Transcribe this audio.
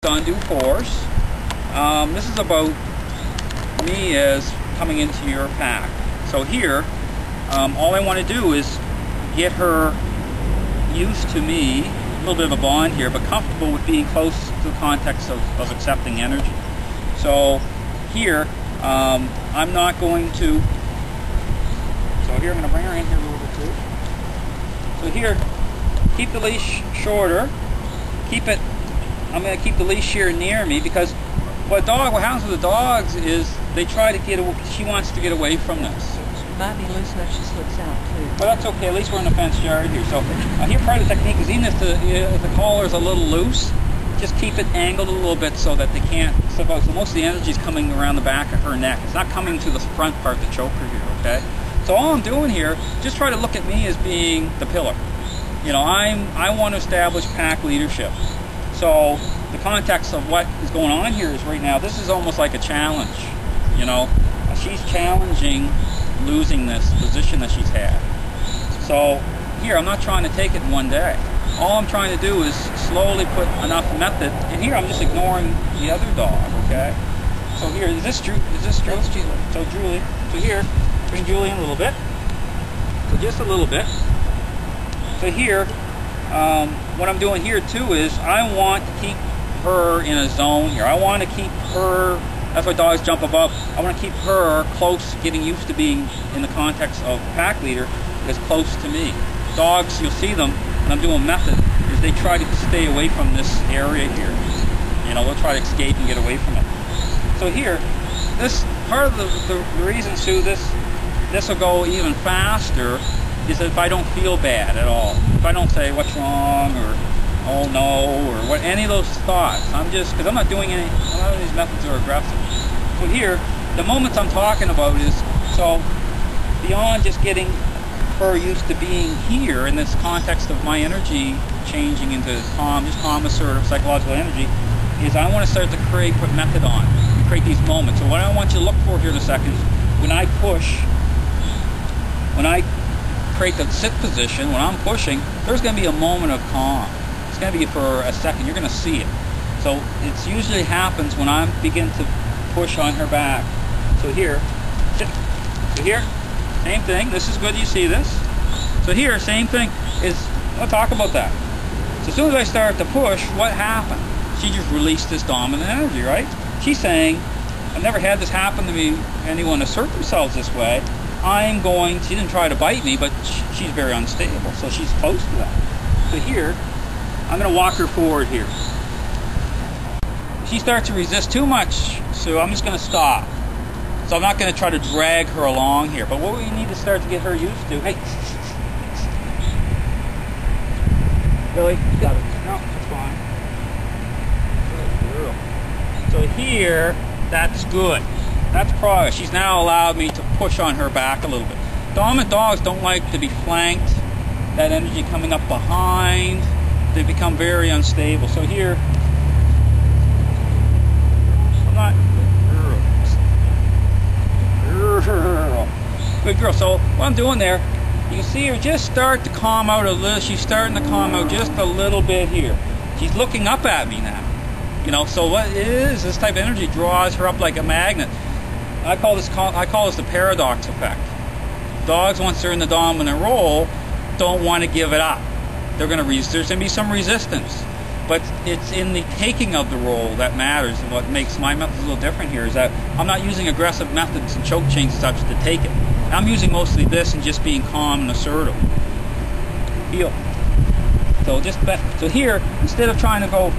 undue force. This is about me as coming into your pack. So here, all I want to do is get her used to me, a little bit of a bond here, but comfortable with being close to the context of accepting energy. So here, I'm not going to, so here I'm going to bring her in here a little bit too. So here, keep the leash shorter, I'm going to keep the leash here near me, because what happens with the dogs is they try to she wants to get away from this. It might be loose enough she slips out too. But that's okay, at least we're in a fenced yard here. So here part of the technique is, even if the collar is a little loose, just keep it angled a little bit so that they can't slip out. So most of the energy is coming around the back of her neck. It's not coming to the front part, the choker here, okay? So all I'm doing here, just try to look at me as being the pillar. You know, I want to establish pack leadership. So the context of what is going on here is right now, this is almost like a challenge. You know, she's challenging losing this position that she's had. So here, I'm not trying to take it in one day. All I'm trying to do is slowly put enough method, and here I'm just ignoring the other dog, okay? So here, is this Julie? So Julie, so here, bring Julie in a little bit. So just a little bit. So here, what I'm doing here too is I want to keep her in a zone here. I want to keep her, that's why dogs jump above, I want to keep her close, getting used to being in the context of pack leader, as close to me. Dogs, you'll see them, when I'm doing method, is they try to stay away from this area here. You know, they'll try to escape and get away from it. So here, this part of the reason, Sue, this will go even faster, is that if I don't feel bad at all. If I don't say what's wrong, or oh no, or what, any of those thoughts. I'm just, because I'm not doing any, a lot of these methods are aggressive. So here, the moments I'm talking about is, so beyond just getting her used to being here in this context of my energy changing into calm, just calm, assertive, psychological energy, is I want to start to put method on, create these moments. So what I want you to look for here in a second, when I push, when I create the sit position, when I'm pushing, there's going to be a moment of calm. It's going to be for a second. You're going to see it. So it usually happens when I begin to push on her back. So here, sit. So here, same thing. This is good. You see this. So here, same thing. I'll talk about that. So as soon as I start to push, what happened? She just released this dominant energy, right? She's saying, I've never had this happen to me, anyone assert themselves this way. She didn't try to bite me, but she's very unstable, so she's close to that. So here, I'm going to walk her forward here. If she starts to resist too much, so I'm just going to stop. So I'm not going to try to drag her along here, but what we need to start to get her used to, hey, Billy, got it. No, it's fine. Good girl. So here, that's good. That's progress. She's now allowed me to push on her back a little bit. Dominant dogs don't like to be flanked. That energy coming up behind. They become very unstable. So here, I'm not, good girl. So what I'm doing there, you can see her just start to calm out a little. She's starting to calm out just a little bit here. She's looking up at me now. You know, so what it is, this type of energy draws her up like a magnet. I call this the paradox effect. Dogs, once they're in the dominant role, don't want to give it up. They're going to there's going to be some resistance, but it's in the taking of the role that matters. And what makes my method a little different here is that I'm not using aggressive methods and choke chains and such to take it. I'm using mostly this and just being calm and assertive. Feel. So here, instead of trying to go